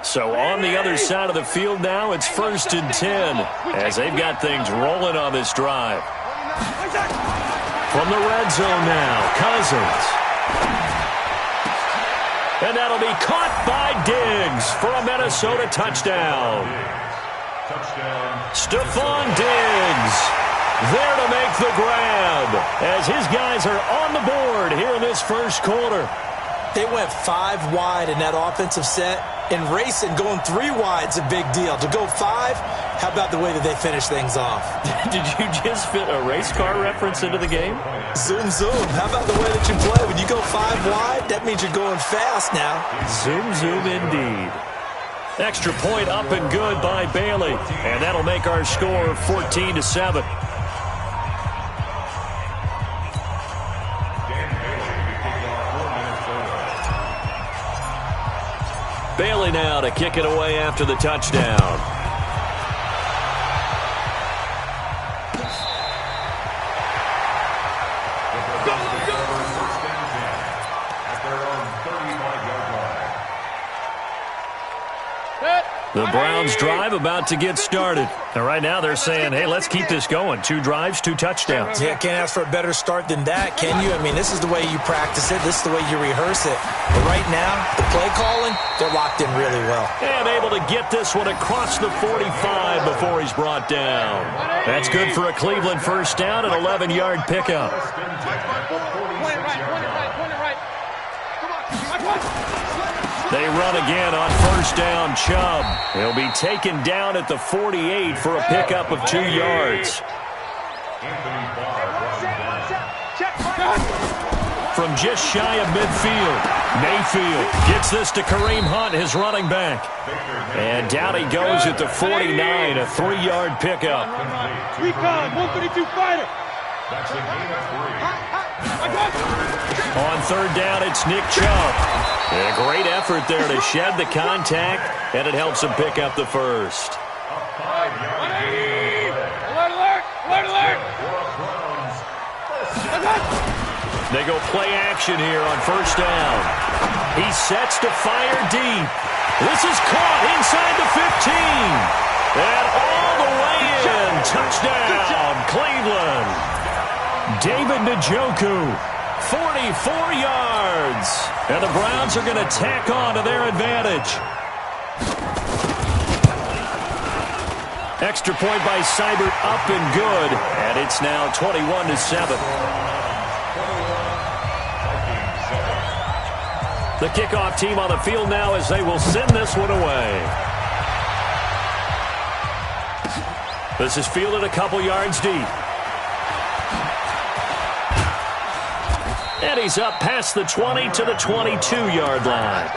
So on the other side of the field now, it's 1st and 10 as they've got things rolling on this drive. From the red zone now, Cousins. And that'll be caught by Diggs for a Minnesota touchdown. Stephon Diggs there to make the grab as his guys are on the board here in this first quarter. They went 5 wide in that offensive set, and racing going 3 wide's a big deal. To go 5, how about the way that they finish things off? Did you just fit a race car reference into the game? Zoom, zoom. How about the way that you play? When you go 5 wide, that means you're going fast now. Zoom, zoom indeed. Extra point up and good by Bailey, and that'll make our score 14-7. Bailey now to kick it away after the touchdown. The Browns drive about to get started. And right now they're saying, hey, let's keep this going. 2 drives, 2 touchdowns. Yeah, can't ask for a better start than that, can you? I mean, this is the way you practice it. This is the way you rehearse it. But right now, the play calling, they're locked in really well. And able to get this one across the 45 before he's brought down. That's good for a Cleveland first down, an 11-yard pickup. They run again on first down, Chubb. He'll be taken down at the 48 for a pickup of 2 yards. From just shy of midfield, Mayfield gets this to Kareem Hunt, his running back. And down he goes at the 49, a 3-yard pickup. Recon, 132 fighter. On third down, it's Nick Chubb. A great effort there to shed the contact, and it helps him pick up the first. Alert, alert, alert, alert. They go play action here on first down. He sets to fire deep. This is caught inside the 15. And all the way in. Touchdown, Cleveland. David Njoku, 44 yards. And the Browns are going to tack on to their advantage. Extra point by Seibert, up and good. And it's now 21-7. The kickoff team on the field now as they will send this one away. This is fielded a couple yards deep. And he's up past the 20 to the 22-yard line.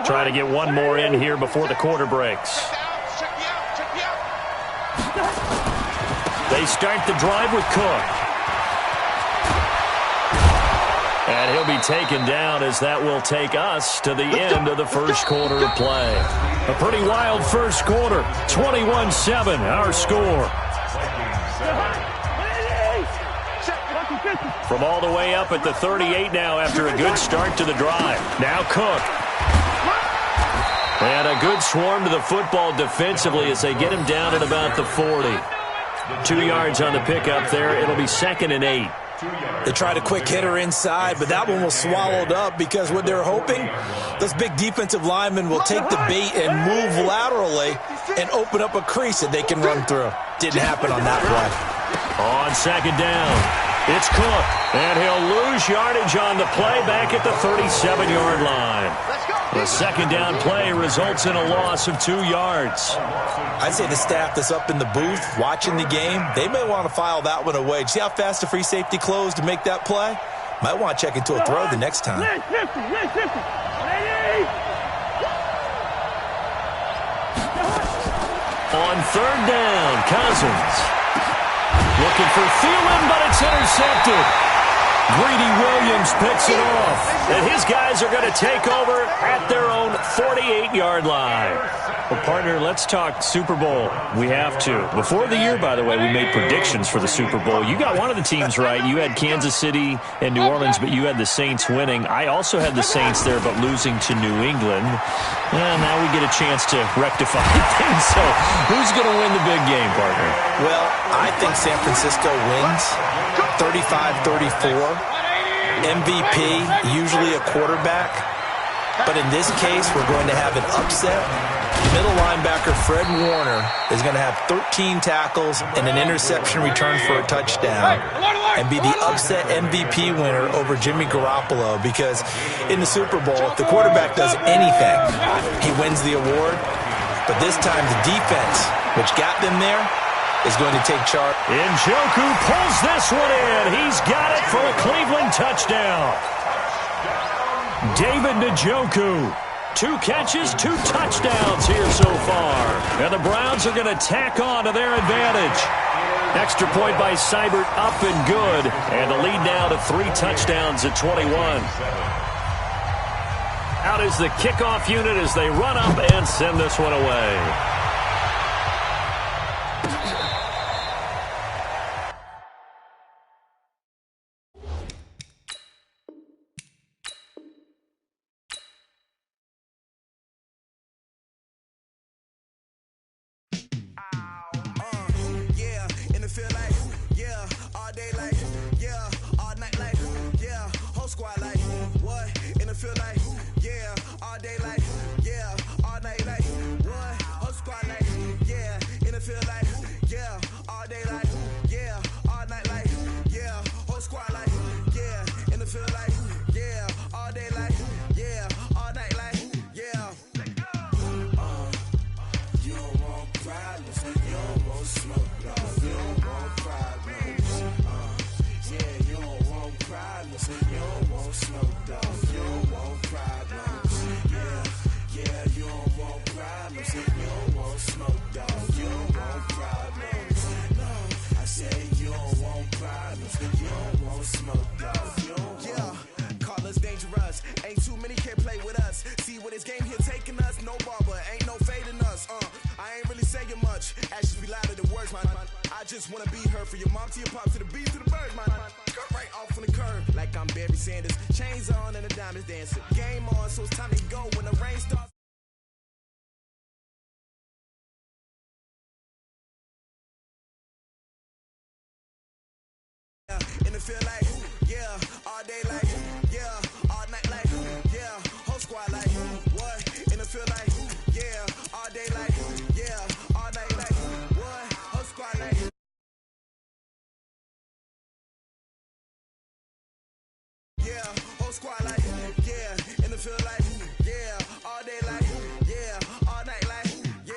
Try to get one more in here before the quarter breaks. They start the drive with Cook. And he'll be taken down as that will take us to the end of the first quarter of play. A pretty wild first quarter. 21-7, our score. From all the way up at the 38 now after a good start to the drive. Now Cook. And a good swarm to the football defensively as they get him down at about the 40. 2 yards on the pickup there. It'll be 2nd and 8. They tried a quick hitter inside, but that one was swallowed up because what they're hoping, those big defensive linemen will take the bait and move laterally and open up a crease that they can run through. Didn't happen on that play. On second down, it's Cook, and he'll lose yardage on the play back at the 37-yard line. The second down play results in a loss of 2 yards. I'd say the staff that's up in the booth watching the game, they may want to file that one away. See how fast the free safety closed to make that play? Might want to check into a throw the next time. On third down, Cousins. Looking for Thielen, but it's intercepted. Greedy Williams picks it off. And his guys are going to take over at their own 48-yard line. Well, partner, let's talk Super Bowl. We have to. Before the year, by the way, we made predictions for the Super Bowl. You got one of the teams right. You had Kansas City and New Orleans, but you had the Saints winning. I also had the Saints there, but losing to New England. And now we get a chance to rectify things. So who's going to win the big game, partner? Well, I think San Francisco wins 35-34. MVP, usually a quarterback. But in this case, we're going to have an upset. Middle linebacker Fred Warner is going to have 13 tackles and an interception return for a touchdown and be the upset MVP winner over Jimmy Garoppolo, because in the Super Bowl, if the quarterback does anything, he wins the award. But this time the defense, which got them there, is going to take charge. Njoku pulls this one in. He's got it for a Cleveland touchdown. David Njoku, 2 catches, 2 touchdowns here so far. And the Browns are going to tack on to their advantage. Extra point by Seibert, up and good. And the lead now to 3 touchdowns at 21. Out is the kickoff unit as they run up and send this one away. And it feel like, yeah, all day like, yeah, all night like, yeah, whole squad like, what? And it feel like, yeah, all day like, yeah, all night like, what? Whole squad like. Yeah, whole squad like, yeah, and it feel like, yeah, all day like, yeah, all night like, yeah.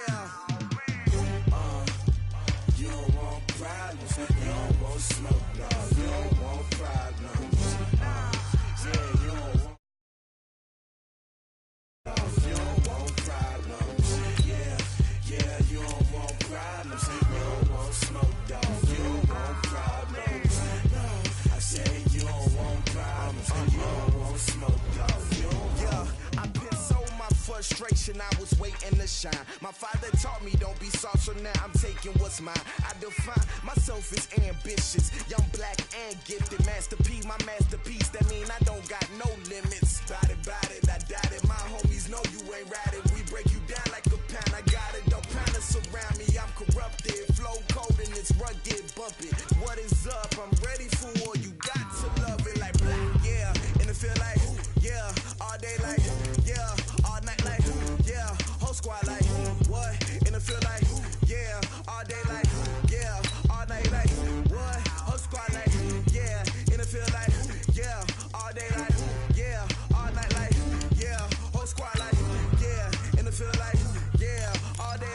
You don't want problems, you don't want smoke, no, you don't want problems. Yeah, you don't want. You don't want problems. Yeah, yeah, you don't want problems. You don't want smoke, dog. You don't want problems. No, I say you don't want problems. You don't want smoke, dog. You don't want. Yeah, I've been so my frustration, I was waiting to shine. My father taught me don't be soft, so now I'm taking what's mine. I define myself as ambitious, young, black, and gifted. Master P, my masterpiece. That mean I don't got no limits. Bout it, I doubt it. My homies know you ain't ratted. We break you down like a pound. I got it. Don't pound to surround me. I'm corrupted. Flow cold and it's rugged, bumpy. What is up? I'm ready for war. You got to love it like black. Yeah, and it feel like, yeah, all day like, yeah, all night like, yeah, whole squad like, what? And it feel like, yeah, all day like, yeah, all night like, what? Whole squad like, yeah, and it feel like, yeah, all day like, yeah, all night like, yeah, whole squad like, yeah, and it feel like, yeah, all day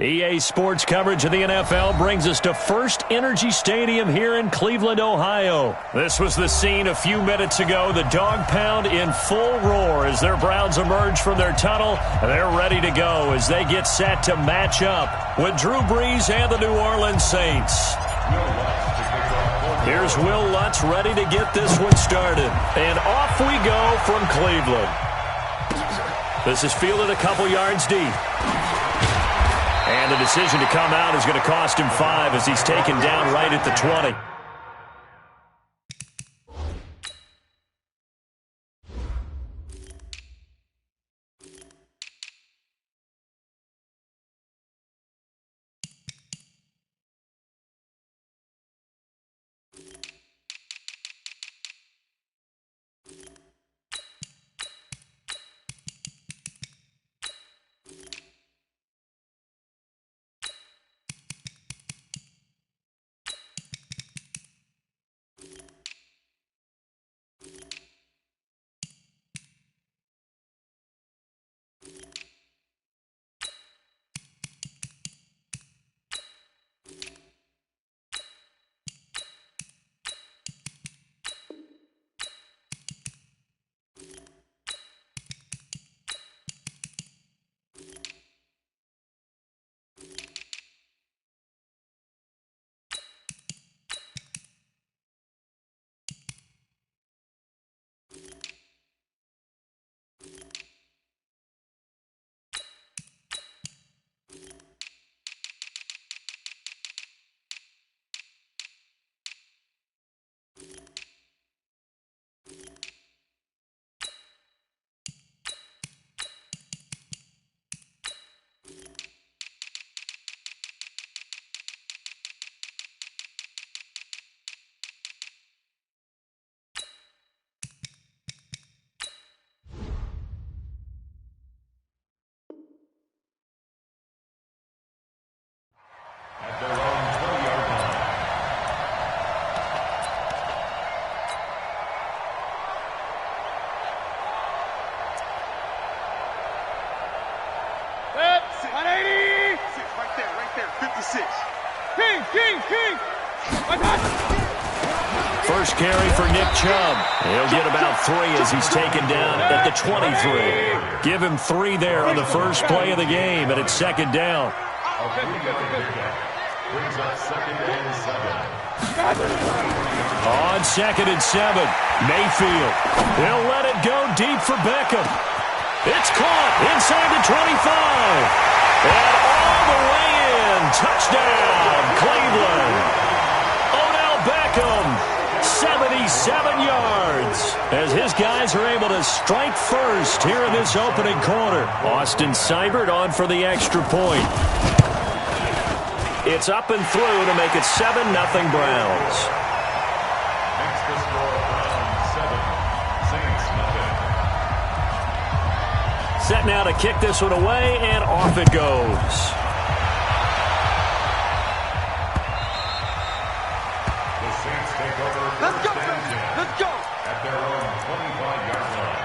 EA Sports coverage of the NFL brings us to First Energy Stadium here in Cleveland, Ohio. This was the scene a few minutes ago. The dog pound in full roar as their Browns emerge from their tunnel. They're ready to go as they get set to match up with Drew Brees and the New Orleans Saints. Here's Will Lutz ready to get this one started. And off we go from Cleveland. This is fielded a couple yards deep. And the decision to come out is going to cost him 5 as he's taken down right at the 20. First carry for Nick Chubb. He'll get about 3 as he's taken down at the 23. Give him 3 there on the first play of the game, and it's second down. On second and 7, Mayfield. He'll let it go deep for Beckham. It's caught inside the 25. And all the way in. Touchdown, Cleveland. Odell Beckham, 77 yards. As his guys are able to strike first here in this opening quarter. Austin Seibert on for the extra point. It's up and through to make it 7-0 Browns. Next to score, Browns 7, Saints nothing. Set now to kick this one away, and off it goes. The Saints take over. Let's go, let's go. At their own 25-yard line.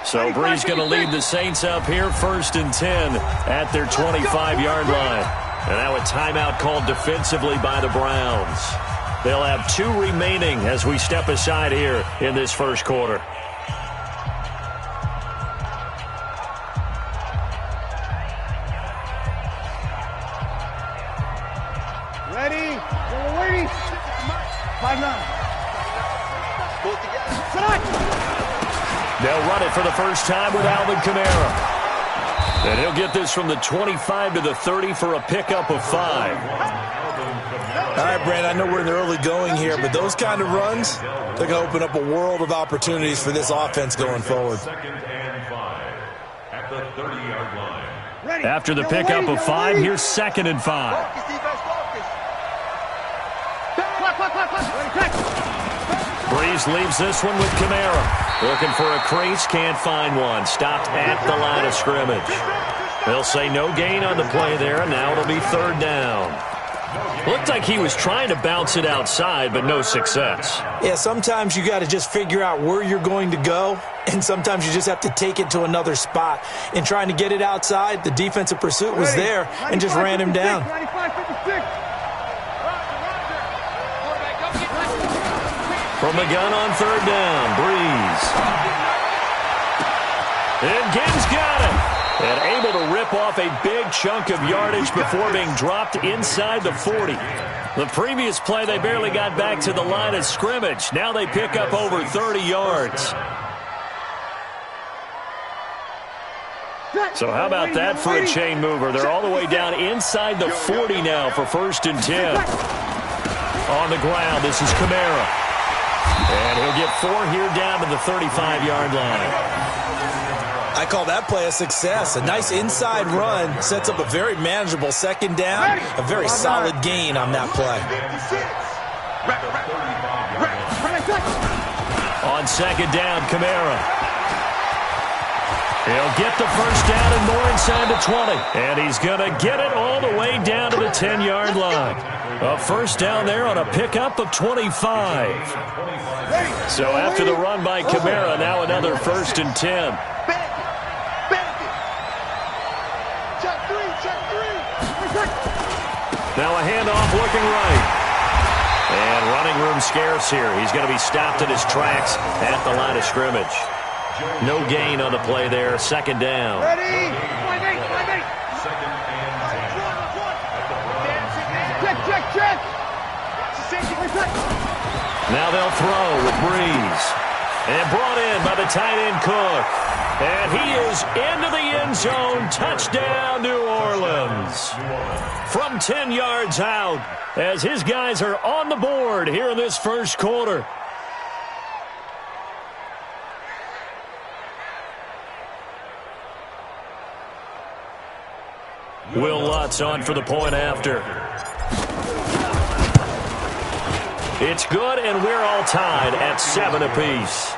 So Brees going to lead the Saints up here, 1st and 10 at their 25-yard line. And now a timeout called defensively by the Browns. They'll have 2 remaining as we step aside here in this first quarter. Ready? We're waiting. 5-9. Both together. Select. They'll run it for the first time with Alvin Kamara. And he'll get this from the 25 to the 30 for a pickup of 5. All right, Brand, I know we're in the early going here, but those kind of runs, they're going to open up a world of opportunities for this offense going forward. 2nd and 5 at the 30-yard line. After the pickup of 5, here's 2nd and 5. Breeze leaves this one with Kamara. Looking for a crease, can't find one. Stopped at the line of scrimmage. They'll say no gain on the play there, and now it'll be third down. Looked like he was trying to bounce it outside, but no success. Yeah, sometimes you got to just figure out where you're going to go, and sometimes you just have to take it to another spot. In trying to get it outside, the defensive pursuit was there and just ran him down. 95-56. From the gun on third down, Breeze. And Gibbs got it. And able to rip off a big chunk of yardage before being dropped inside the 40. The previous play, they barely got back to the line of scrimmage. Now they pick up over 30 yards. So how about that for a chain mover? They're all the way down inside the 40 now for 1st and 10. On the ground, this is Kamara. And he'll get 4 here down to the 35-yard line. I call that play a success. A nice inside run sets up a very manageable second down. A very solid gain on that play. On second down, Kamara. He'll get the first down and more inside the 20. And he's going to get it all the way down to the 10-yard line. A first down there on a pickup of 25. So after the run by Kamara, now another 1st and 10. Now a handoff looking right. And running room scarce here. He's going to be stopped in his tracks at the line of scrimmage. No gain on the play there. Second down. Ready? Check. Now they'll throw with Breeze. And brought in by the tight end Cook. And he is into the end zone. Touchdown, New Orleans. From 10 yards out, as his guys are on the board here in this first quarter. Will Lutz on for the point after. It's good, and we're all tied at 7 apiece.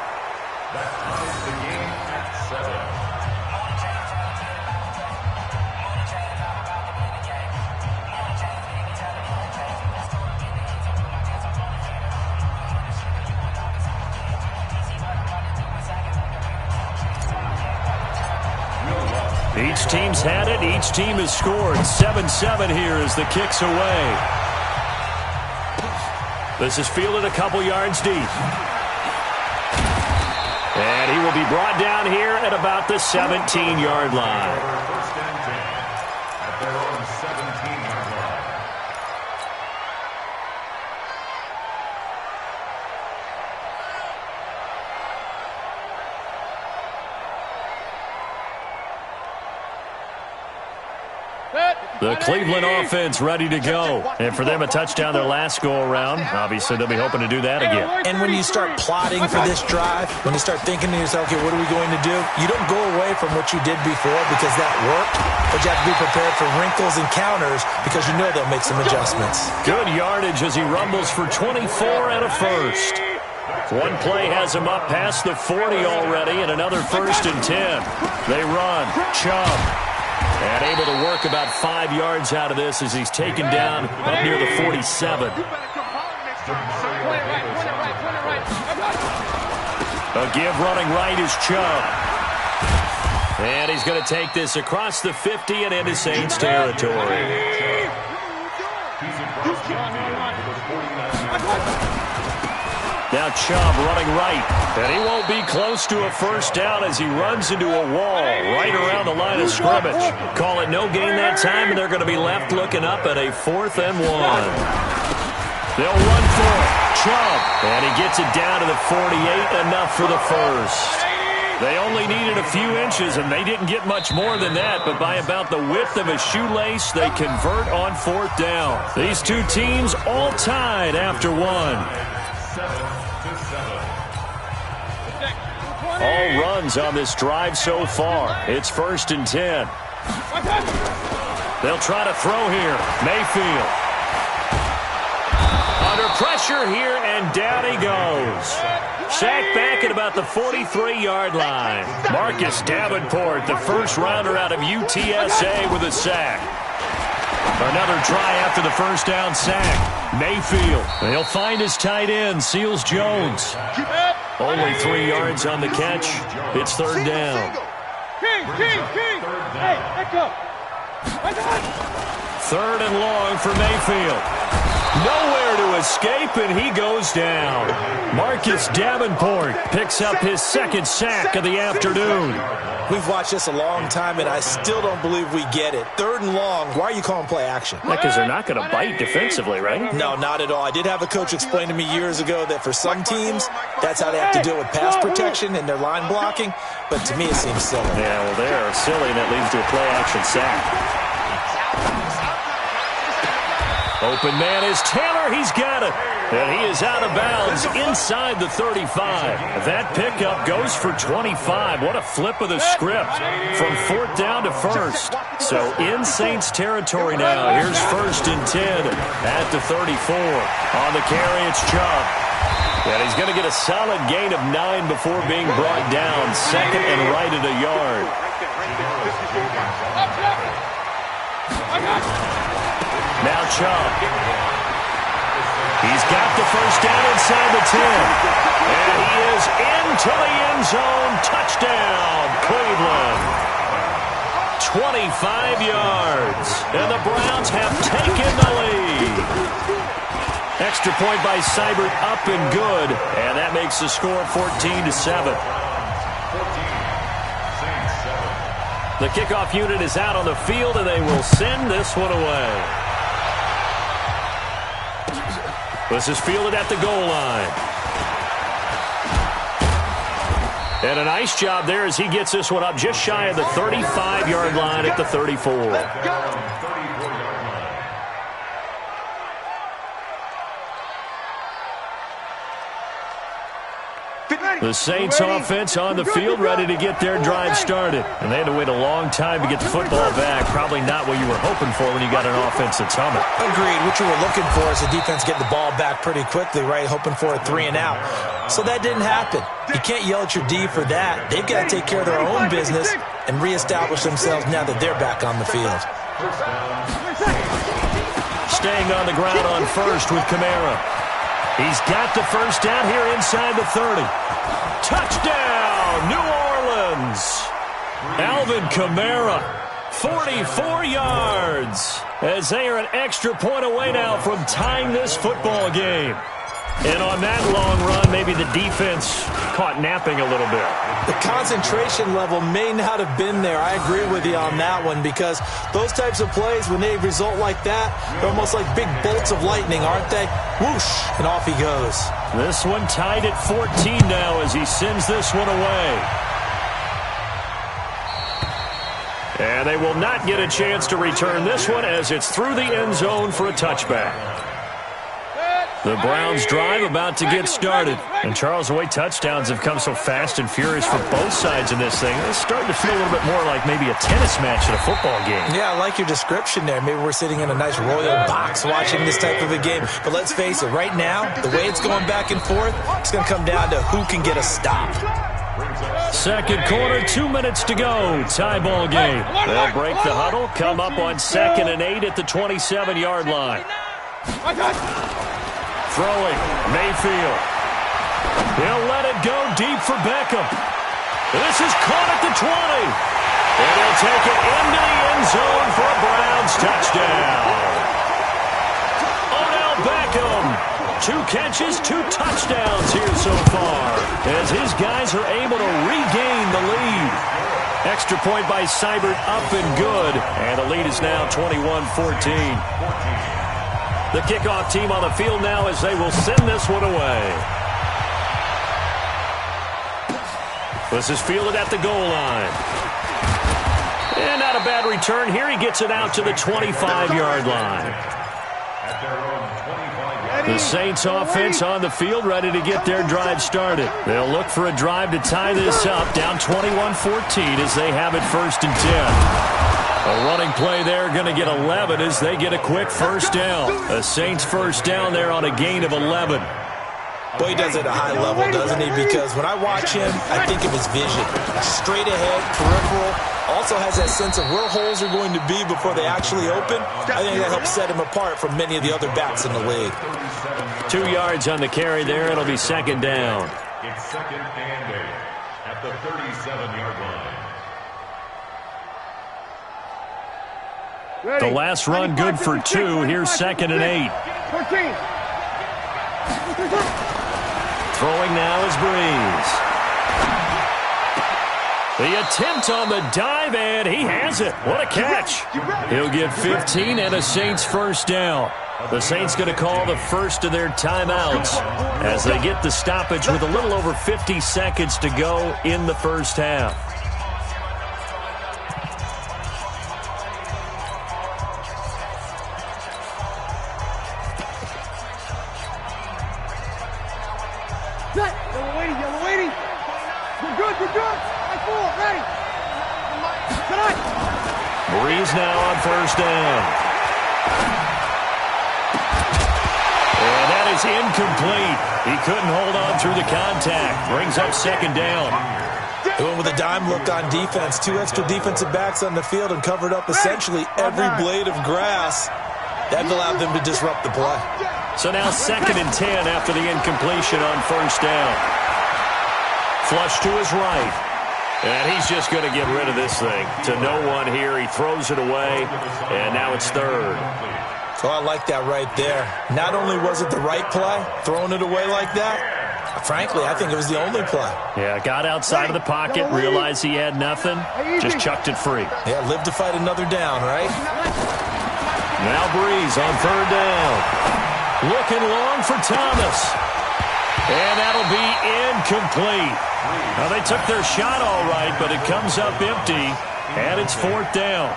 Each team's had it. Each team has scored. 7-7 here as the kick's away. This is fielded a couple yards deep. And he will be brought down here at about the 17-yard line. The Cleveland offense ready to go. And for them, a touchdown their last go-around. Obviously, they'll be hoping to do that again. And when you start plotting for this drive, when you start thinking to yourself, okay, what are we going to do? You don't go away from what you did before because that worked, but you have to be prepared for wrinkles and counters because you know they'll make some adjustments. Good yardage as he rumbles for 24 and a first. One play has him up past the 40 already, and another 1st and 10. They run. Chubb. And able to work about 5 yards out of this as he's taken down up near the 47. A give running right is Chubb. And he's going to take this across the 50 and into Saints territory. Now Chubb running right. And he won't be close to a first down as he runs into a wall right around the line of scrimmage. Call it no gain that time, and they're going to be left looking up at a 4th and 1. They'll run for it. Chubb. And he gets it down to the 48, enough for the first. They only needed a few inches, and they didn't get much more than that, but by about the width of a shoelace, they convert on 4th down. These two teams all tied after 1. All runs on this drive so far. It's 1st and 10. They'll try to throw here. Mayfield. Under pressure here, and down he goes. Sacked back at about the 43-yard line. Marcus Davenport, the first rounder out of UTSA, with a sack. Another try after the first down sack. Mayfield, he'll find his tight end, Seals Jones. Only 3 yards on the catch. It's third down. King. Hey, echo. Third and long for Mayfield. Nowhere to escape, and he goes down. Marcus Davenport picks up his second sack of the afternoon. We've watched this a long time, and I still don't believe we get it. Third and long, why are you calling play action? Because they're not going to bite defensively, right? No, not at all. I did have a coach explain to me years ago that for some teams, that's how they have to deal with pass protection and their line blocking. But to me, it seems silly. Yeah, well, they are silly, and that leads to a play action sack. Open man is Taylor. He's got it. And he is out of bounds inside the 35. That pickup goes for 25. What a flip of the script from fourth down to first. So in Saints territory now. Here's first and 10 at the 34. On the carry, it's Chubb. And he's going to get a solid gain of 9 before being brought down. Second and right at a yard. Now Chubb. He's got the first down inside the 10. And he is into the end zone. Touchdown, Cleveland. 25 yards. And the Browns have taken the lead. Extra point by Seibert, up and good. And that makes the score 14-7. The kickoff unit is out on the field, and they will send this one away. This is fielded at the goal line. And a nice job there as he gets this one up just shy of the 35-yard line at the 34. The Saints offense on the field, ready to get their drive started. And they had to wait a long time to get the football back. Probably not what you were hoping for when you got an offense that's humming. Agreed. What you were looking for is the defense getting the ball back pretty quickly, right? Hoping for a 3 and out. So that didn't happen. You can't yell at your D for that. They've got to take care of their own business and reestablish themselves now that they're back on the field. Staying on the ground on first with Kamara. He's got the first down here inside the 30. Touchdown, New Orleans. Alvin Kamara, 44 yards, as they are an extra point away now from tying this football game. And on that long run, maybe the defense caught napping a little bit. The concentration level may not have been there. I agree with you on that one, because those types of plays, when they result like that, they're almost like big bolts of lightning, aren't they? Whoosh, and off he goes. This one tied at 14 now as he sends this one away. And they will not get a chance to return this one as it's through the end zone for a touchback. The Browns drive about to get started. And Charles, the way touchdowns have come so fast and furious for both sides in this thing, it's starting to feel a little bit more like maybe a tennis match at a football game. Yeah, I like your description there. Maybe we're sitting in a nice royal box watching this type of a game. But let's face it, right now, the way it's going back and forth, it's going to come down to who can get a stop. Second quarter, 2 minutes to go. Tie ball game. They'll break the huddle, come up on 2nd and 8 at the 27-yard line. Throwing, Mayfield. He'll let it go deep for Beckham. This is caught at the 20. And he'll take it into the end zone for a Browns touchdown. Odell Beckham. 2 catches, 2 touchdowns here so far, as his guys are able to regain the lead. Extra point by Seibert, up and good. And the lead is now 21-14. The kickoff team on the field now as they will send this one away. This is fielded at the goal line. And not a bad return here. He gets it out to the 25-yard line. The Saints offense on the field, ready to get their drive started. They'll look for a drive to tie this up, down 21-14 as they have it 1st and 10. A running play there, going to get 11 as they get a quick first down. A Saints first down there on a gain of 11. Boy, he does it at a high level, doesn't he? Because when I watch him, I think of his vision. Straight ahead, peripheral. Also has that sense of where holes are going to be before they actually open. I think that helps set him apart from many of the other backs in the league. 2 yards on the carry there. It'll be second down. It's second and 8 at the 37-yard line. The last run good for 2. Here's second and 8. 14. Throwing now is Breeze. The attempt on the dive, and he has it. What a catch. He'll get 15 and a Saints first down. The Saints going to call the first of their timeouts as they get the stoppage with a little over 50 seconds to go in the first half. Yellow waiting. You're good. I full. Ready. Tonight. Breeze now on first down. And that is incomplete. He couldn't hold on through the contact. Brings up second down. They went with a dime look on defense. 2 extra defensive backs on the field and covered up essentially every blade of grass. That allowed them to disrupt the play. So now second and 10 after the incompletion on first down. Flush to his right. And he's just going to get rid of this thing. To no one here. He throws it away. And now it's third. So I like that right there. Not only was it the right play, throwing it away like that, frankly, I think it was the only play. Yeah, got outside of the pocket, realized he had nothing, just chucked it free. Yeah, live to fight another down, right? Now Breeze on third down. Looking long for Thomas. And that'll be incomplete. Now, they took their shot all right, but it comes up empty, and it's fourth down.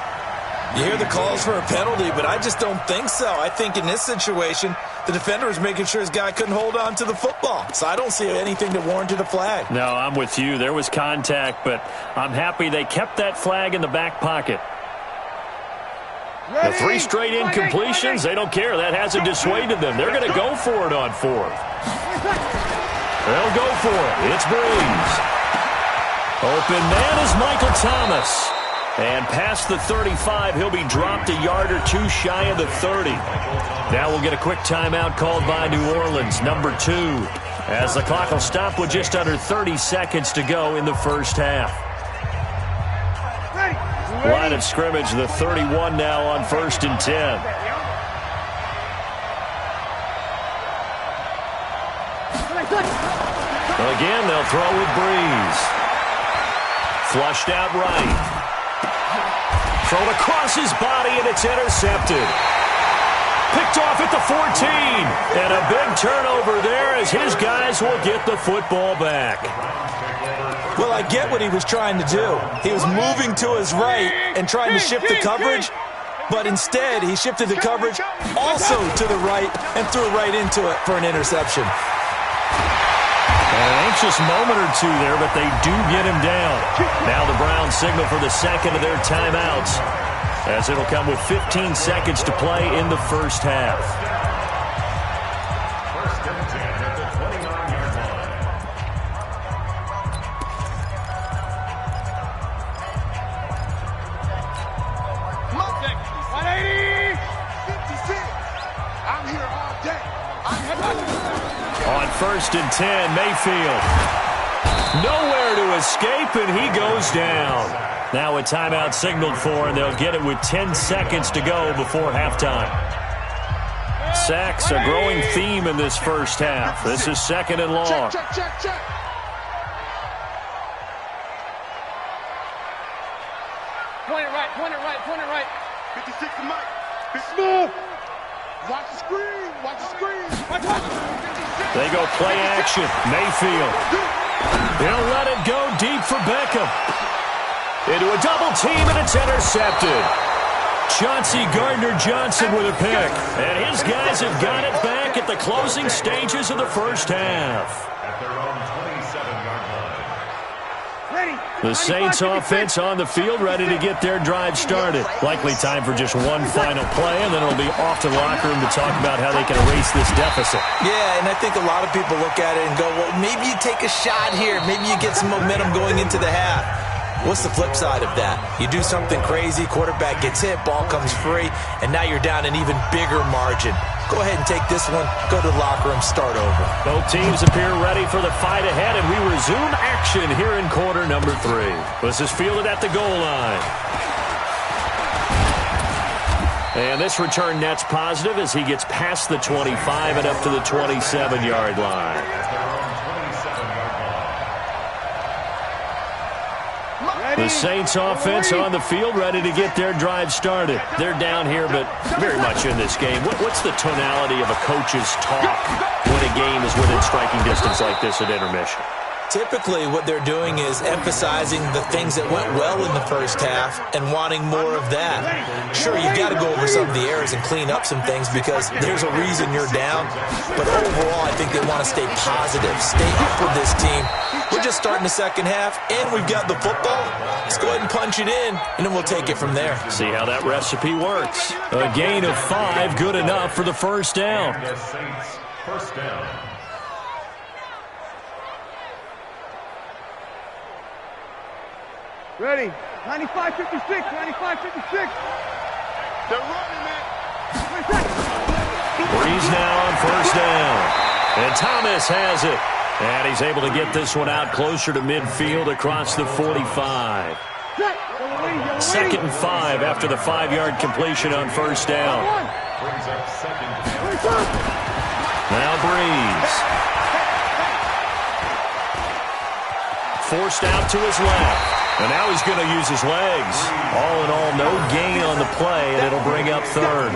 You hear the calls for a penalty, but I just don't think so. I think in this situation, the defender was making sure his guy couldn't hold on to the football. So I don't see anything that warranted a flag. No, I'm with you. There was contact, but I'm happy they kept that flag in the back pocket. The 3 straight incompletions, they don't care. That hasn't dissuaded them. They're going to go for it on fourth. They'll go for it. It's Breeze. Open man is Michael Thomas. And past the 35, he'll be dropped a yard or 2 shy of the 30. Now we'll get a quick timeout called by New Orleans, number 2, as the clock will stop with just under 30 seconds to go in the first half. Line of scrimmage, the 31 now on first and 10. Again, they'll throw with Breeze. Flushed out right. Thrown across his body, and it's intercepted. Picked off at the 14. And a big turnover there as his guys will get the football back. Well, I get what he was trying to do. He was moving to his right and trying to shift the coverage, but instead he shifted the coverage also to the right and threw right into it for an interception. An anxious moment or two there, but they do get him down. Now the Browns signal for the second of their timeouts, as it'll come with 15 seconds to play in the first half. First and 10 at the 29-yard line. Check. 180. 56. I'm here all day. On first and 10, Mayfield. Nowhere to escape, and he goes down. Now a timeout signaled for, and they'll get it with 10 seconds to go before halftime. Sacks, a growing theme in this first half. This is second and long. Check. Point it right. 56 to Mike. Smooth. Watch the screen. Watch. They go play action. Mayfield. He'll let it go deep for Beckham. Into a double team, and it's intercepted. Chauncey Gardner-Johnson with a pick. And his guys have got it back at the closing stages of the first half. At their own 27-yard line. The Saints offense on the field, ready to get their drive started. Likely time for just one final play, and then it'll be off to the locker room to talk about how they can erase this deficit. Yeah, and I think a lot of people look at it and go, well, maybe you take a shot here. Maybe you get some momentum going into the half. What's the flip side of that? You do something crazy, quarterback gets hit, ball comes free, and now you're down an even bigger margin. Go ahead and take this one, go to the locker room, start over. Both teams appear ready for the fight ahead, and we resume action here in quarter number 3. This is fielded at the goal line. And this return net's positive as he gets past the 25 and up to the 27-yard line. The Saints offense on the field, ready to get their drive started. They're down here, but very much in this game. What's the tonality of a coach's talk when a game is within striking distance like this at intermission? Typically, what they're doing is emphasizing the things that went well in the first half and wanting more of that. Sure, you've got to go over some of the errors and clean up some things because there's a reason you're down. But overall, I think they want to stay positive, stay up with this team. We're just starting the second half, and we've got the football. Let's go ahead and punch it in, and then we'll take it from there. See how that recipe works. A gain of 5, good enough for the first down. First down. Ready. 95-56. 95-56. They're running it. Breeze now on first down. And Thomas has it. And he's able to get this one out closer to midfield across the 45. Second and 5 after the 5-yard completion on first down. Brings up second down. Now Breeze. Forced out to his left. And now he's going to use his legs. All in all, no gain on the play, and it'll bring up third.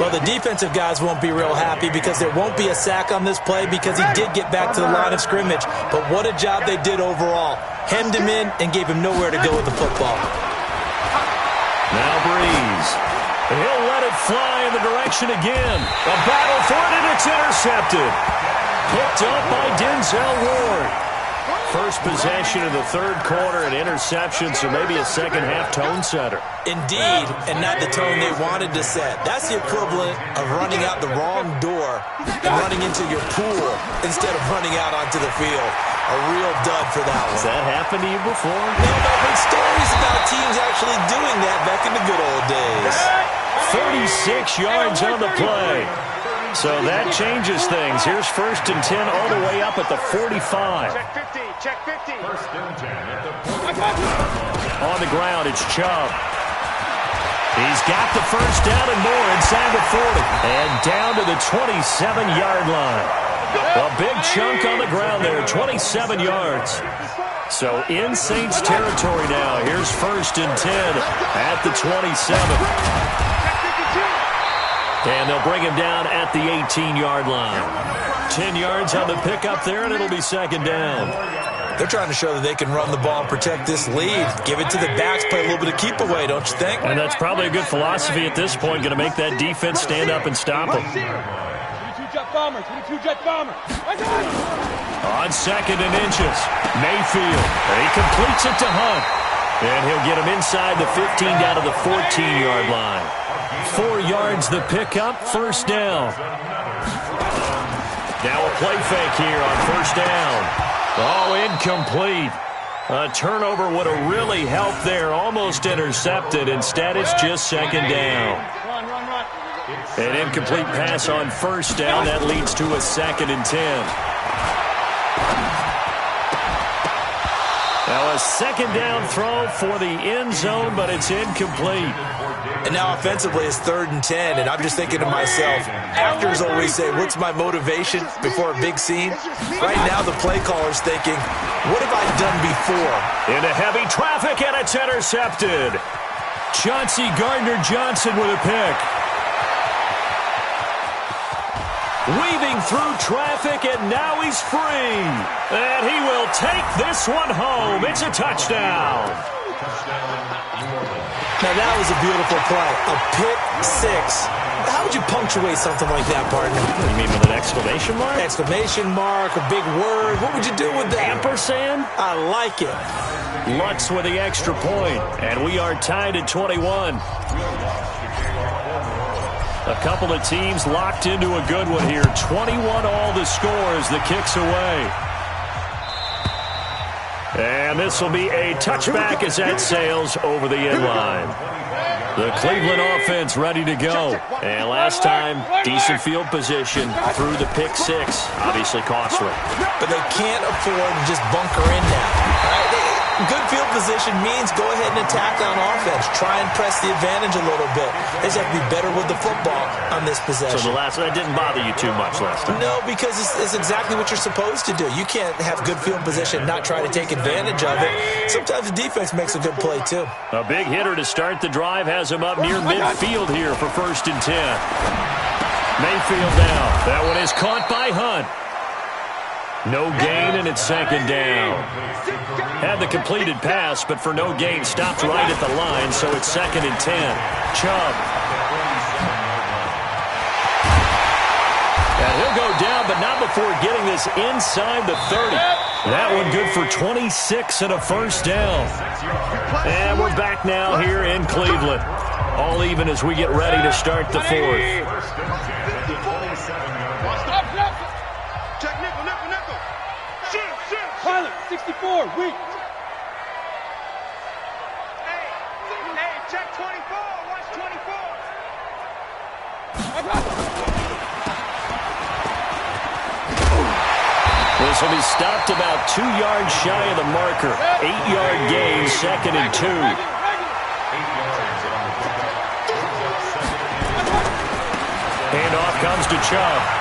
Well, the defensive guys won't be real happy because there won't be a sack on this play because he did get back to the line of scrimmage. But what a job they did overall. Hemmed him in and gave him nowhere to go with the football. Now Breeze. He'll let it fly in the direction again. A battle for it, and it's intercepted. Picked up by Denzel Ward. First possession of the third quarter, an interception, so maybe a second-half tone setter. Indeed, and not the tone they wanted to set. That's the equivalent of running out the wrong door and running into your pool instead of running out onto the field. A real dud for that one. Has that happened to you before? No, I've heard stories about teams actually doing that back in the good old days. 36 yards on the play. So that changes things. Here's first and 10 all the way up at the 45. Check 50. Check 50. First and 10 at the 45. On the ground, it's Chubb. He's got the first down and more inside the 40. And down to the 27-yard line. A big chunk on the ground there, 27 yards. So in Saints territory now. Here's first and 10 at the 27. And they'll bring him down at the 18-yard line. 10 yards on the pickup there, and it'll be second down. They're trying to show that they can run the ball and protect this lead. Give it to the backs, play a little bit of keep away, don't you think? And that's probably a good philosophy at this point, going to make that defense stand up and stop them. 22-jet bomber. 22-jet bomber. On second and inches, Mayfield. He completes it to Hunt. And he'll get him inside the 15 down to the 14-yard line. 4 yards the pickup, first down. Now a play fake here on first down. Oh, incomplete. A turnover would have really helped there. Almost intercepted. Instead, it's just second down. An incomplete pass on first down. That leads to a second and 10. Now a second down throw for the end zone, but it's incomplete. And now offensively it's third and 10, and I'm just thinking to myself, actors always say, what's my motivation before a big scene? Right now the play caller's thinking, what have I done before? Into heavy traffic, and it's intercepted. Chauncey Gardner-Johnson with a pick. Weaving through traffic, and now he's free. And he will take this one home. It's a touchdown. Now that was a beautiful play. A pick six. How would you punctuate something like that, partner? You mean with an exclamation mark? Exclamation mark, a big word. What would you do with that? Ampersand? I like it. Lutz with the extra point, and we are tied at 21. A couple of teams locked into a good one here. 21 all the score as the kick's away. And this will be a touchback as that sails over the end line. The Cleveland offense ready to go. And last time, decent field position through the pick six. Obviously costly. But they can't afford to just bunker in now. Right? Good field position means go ahead and attack on offense. Try and press the advantage a little bit. They just have to be better with the football on this possession. So that didn't bother you too much last time? No, because it's exactly what you're supposed to do. You can't have good field position and not try to take advantage of it. Sometimes the defense makes a good play, too. A big hitter to start the drive has him up near midfield here for 1st and 10. Mayfield now. That one is caught by Hunt. No gain, and it's 2nd down. Had the completed pass, but for no gain, stopped right at the line, so it's 2nd and 10. Chubb. And he'll go down, but not before getting this inside the 30. That one good for 26 and a 1st down. And we're back now here in Cleveland. All even as we get ready to start the 4th. Check nickel. Tyler, 64, weak. Hey, check 24. Watch 24. This will be stopped about 2 yards shy of the marker. 8-yard gain, 2nd and 2. Handoff comes to Chubb.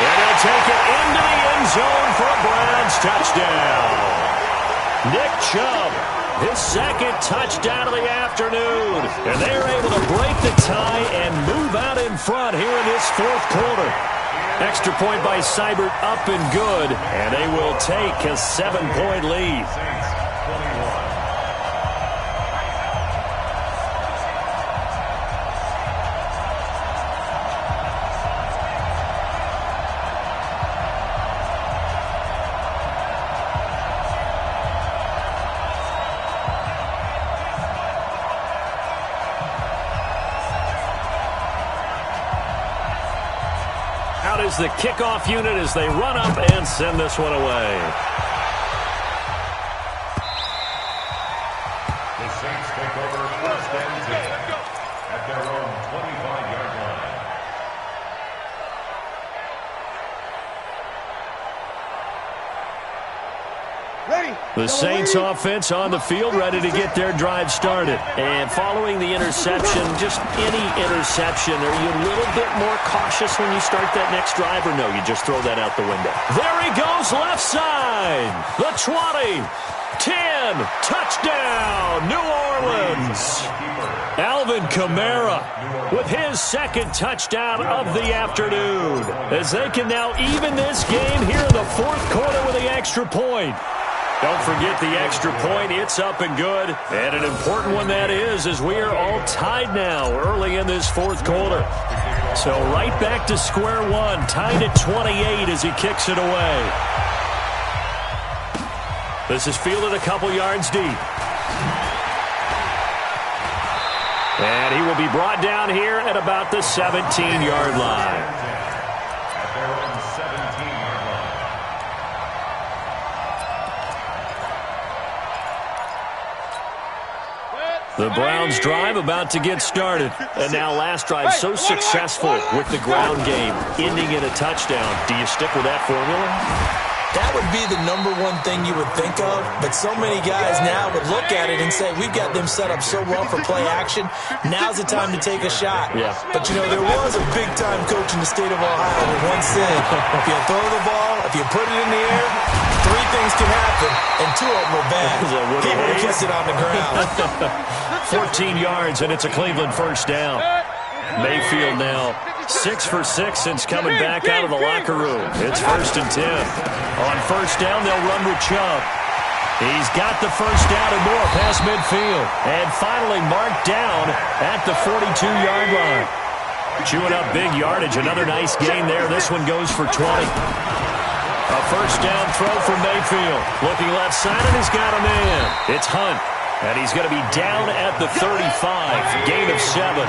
And he'll take it into the end zone for a Browns touchdown. Nick Chubb, his 2nd touchdown of the afternoon. And they're able to break the tie and move out in front here in this 4th quarter. Extra point by Seibert up and good. And they will take a 7-point lead. Is the kickoff unit as they run up and send this one away. The Saints take over 1st and 10 at their own 25-yard line. The Saints offense on the field ready to get their drive started. And following the interception, just any interception, are you a little bit more cautious when you start that next drive, or no, you just throw that out the window? There he goes, left side. The 20, 10, touchdown, New Orleans. Alvin Kamara with his 2nd touchdown of the afternoon, as they can now even this game here in the 4th quarter with the extra point. Don't forget the extra point. It's up and good. And an important one that is, as we are all tied now early in this 4th quarter. So right back to square one, tied at 28 as he kicks it away. This is fielded a couple yards deep. And he will be brought down here at about the 17-yard line. The Browns drive about to get started. And now last drive so successful with the ground game, ending in a touchdown. Do you stick with that formula? That would be the #1 thing you would think of, but so many guys now would look at it and say, we've got them set up so well for play action, now's the time to take a shot. Yeah. But, you know, there was a big-time coach in the state of Ohio who once said, if you throw the ball, if you put it in the air, 3 things can happen, and 2 of them are bad. People will kiss it on the ground. 14 yards, and it's a Cleveland 1st down. Mayfield now 6 for 6 since coming back out of the locker room. It's 1st and 10. On 1st down, they'll run with Chubb. He's got the 1st down and more past midfield. And finally marked down at the 42-yard line. Chewing up big yardage. Another nice gain there. This one goes for 20. A first down throw for Mayfield. Looking left side, and he's got a man. It's Hunt, and he's going to be down at the 35. Gain of 7.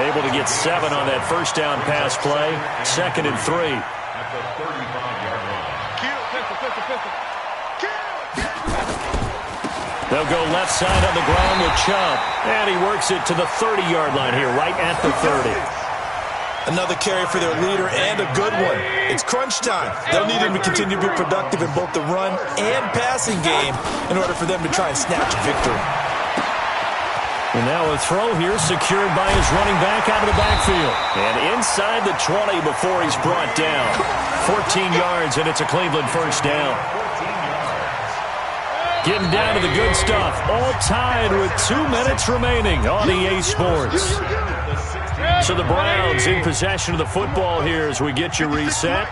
Able to get 7 on that first down pass play. 2nd and 3. At the 35-yard line. They'll go left side on the ground with Chubb. And he works it to the 30-yard line here, right at the 30. Another carry for their leader and a good one. It's crunch time. They'll need him to continue to be productive in both the run and passing game in order for them to try and snatch a victory. And now a throw here secured by his running back out of the backfield. And inside the 20 before he's brought down. 14 yards, and it's a Cleveland first down. Getting down to the good stuff. All tied with 2 minutes remaining on EA Sports. So the Browns in possession of the football here as we get you reset.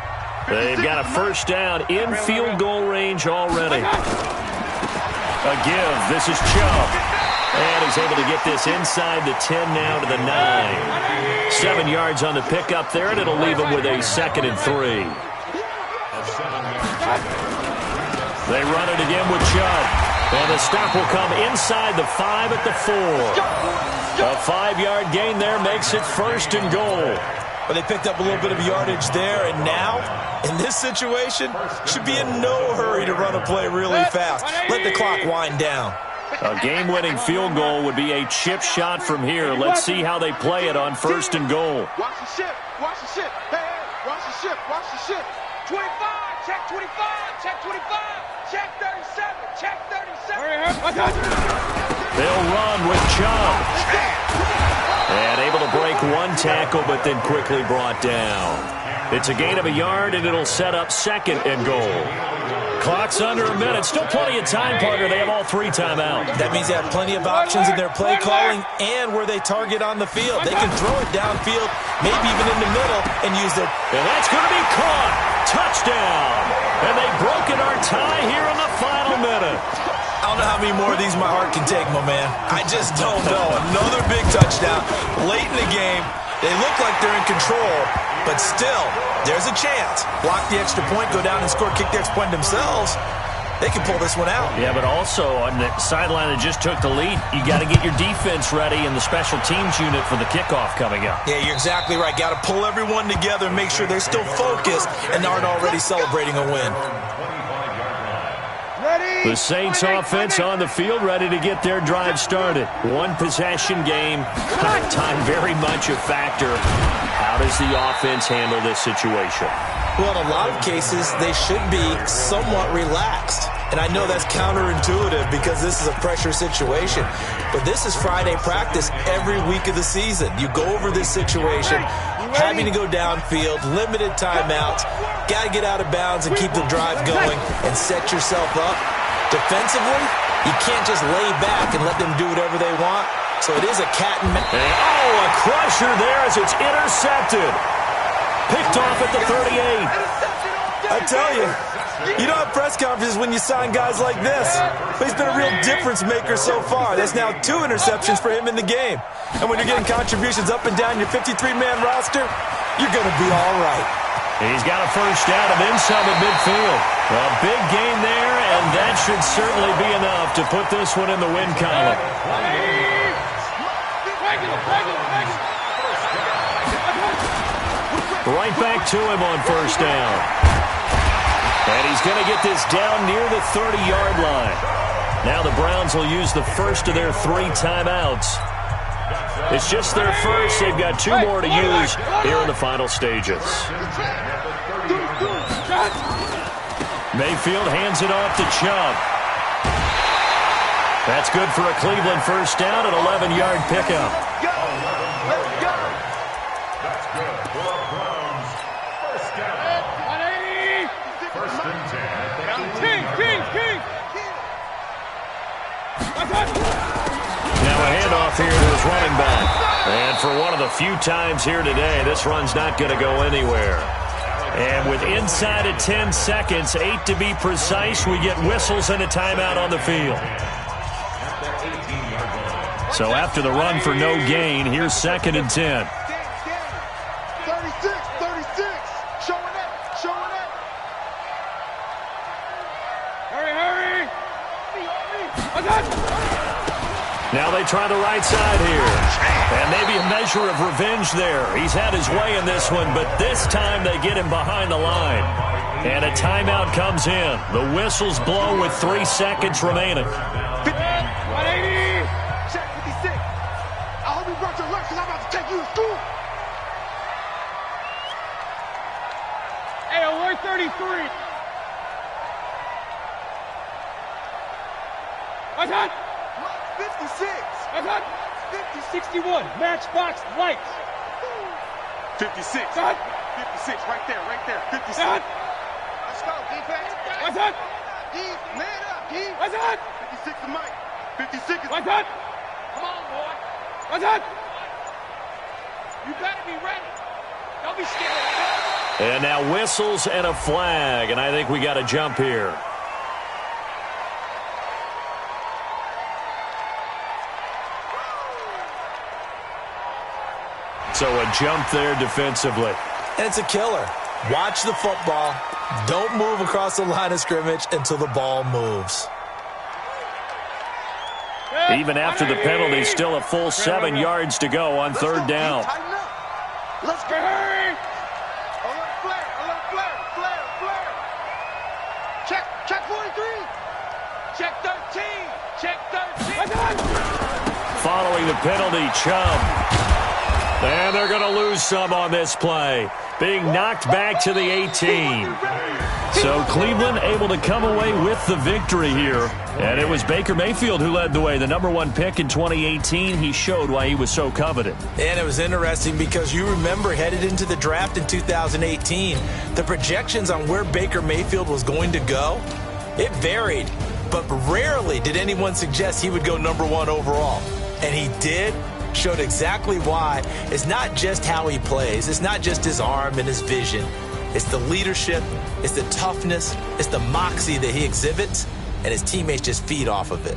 They've got a first down in field goal range already. A give. This is Chubb. And he's able to get this inside the 10 now to the 9. 7 yards on the pickup there, and it'll leave him with a 2nd and 3. They run it again with Chubb. And the stop will come inside the 5 at the 4. A 5-yard gain there makes it 1st and goal. But they picked up a little bit of yardage there, and now, in this situation, should be in no hurry to run a play really fast. Let the clock wind down. A game-winning field goal would be a chip shot from here. Let's see how they play it on 1st and goal. Watch the ship. Watch the ship. Hey, watch the ship. Watch the ship. 25. Check 25. Check 25. Check 37. Check 37. They'll run with Chubb. And able to break 1 tackle, but then quickly brought down. It's a gain of a yard, and it'll set up 2nd and goal. Clock's under a minute. Still plenty of time, partner. They have all 3 timeouts. That means they have plenty of options in their play calling and where they target on the field. They can throw it downfield, maybe even in the middle, and use their... And that's going to be caught. Touchdown. And they've broken our tie here in the final minute. I don't know how many more of these my heart can take, my man. I just don't know. Another big touchdown late in the game. They look like they're in control, but still, there's a chance. Block the extra point, go down and score, kick the extra point themselves. They can pull this one out. Yeah, but also on the sideline that just took the lead, you got to get your defense ready in the special teams unit for the kickoff coming up. Yeah, you're exactly right. Got to pull everyone together and make sure they're still focused and aren't already celebrating a win. The Saints offense on the field, ready to get their drive started. 1 possession game. Time very much a factor. How does the offense handle this situation? Well, in a lot of cases, they should be somewhat relaxed. And I know that's counterintuitive because this is a pressure situation. But this is Friday practice every week of the season. You go over this situation, having to go downfield, limited timeouts, got to get out of bounds and keep the drive going and set yourself up. Defensively, you can't just lay back and let them do whatever they want. So it is a cat and mouse. Oh, a crusher there as it's intercepted. Picked off at the 38. I tell you, you don't have press conferences when you sign guys like this. But he's been a real difference maker so far. That's now 2 interceptions for him in the game. And when you're getting contributions up and down your 53-man roster, you're going to be all right. He's got a first down of inside the midfield. A big gain there, and that should certainly be enough to put this one in the win column. Right back to him on first down. And he's going to get this down near the 30-yard line. Now the Browns will use the first of their 3 timeouts. It's just their first. They've got 2 more to use here in the final stages. Mayfield hands it off to Chubb. That's good for a Cleveland first down, an 11-yard pickup. That's good for a Browns first down. 1st and 10 at the 18-yard line. Now a handoff here to his running back. And for one of the few times here today, this run's not going to go anywhere. And with inside of 10 seconds, 8 to be precise, we get whistles and a timeout on the field. So after the run for no gain, here's 2nd and 10. 36, showing up. Now they try the right side here. And maybe a measure of revenge there. He's had his way in this one, but this time they get him behind the line. And a timeout comes in. The whistles blow with 3 seconds remaining. 180. Check 56. I hope you brought your lunch because I'm about to take you to school. Hey, alert 33. What's that? 56. What's that? 61. Matchbox lights. 56. What? 56. Right there. 56. What? Let's go, defense. What's that? Man up, D. What's that? 56 to Mike. 56 is... What's that? Come on, boy. What's that? You better be ready. Don't be scared. And now whistles and a flag, and I think we got a jump here. So a jump there defensively. And it's a killer. Watch the football. Don't move across the line of scrimmage until the ball moves. Even after the penalty, still a full 7 yards to go on third down. Let's go. Alert flare. Check 43. Check 13. Check 13. Following the penalty, Chubb. And they're going to lose some on this play. Being knocked back to the 18. So Cleveland able to come away with the victory here. And it was Baker Mayfield who led the way. The #1 pick in 2018. He showed why he was so coveted. And it was interesting because you remember headed into the draft in 2018, the projections on where Baker Mayfield was going to go, it varied. But rarely did anyone suggest he would go #1 overall. And he did. Showed exactly why. It's not just how he plays. It's not just his arm and his vision. It's the leadership. It's the toughness. It's the moxie that he exhibits. And his teammates just feed off of it.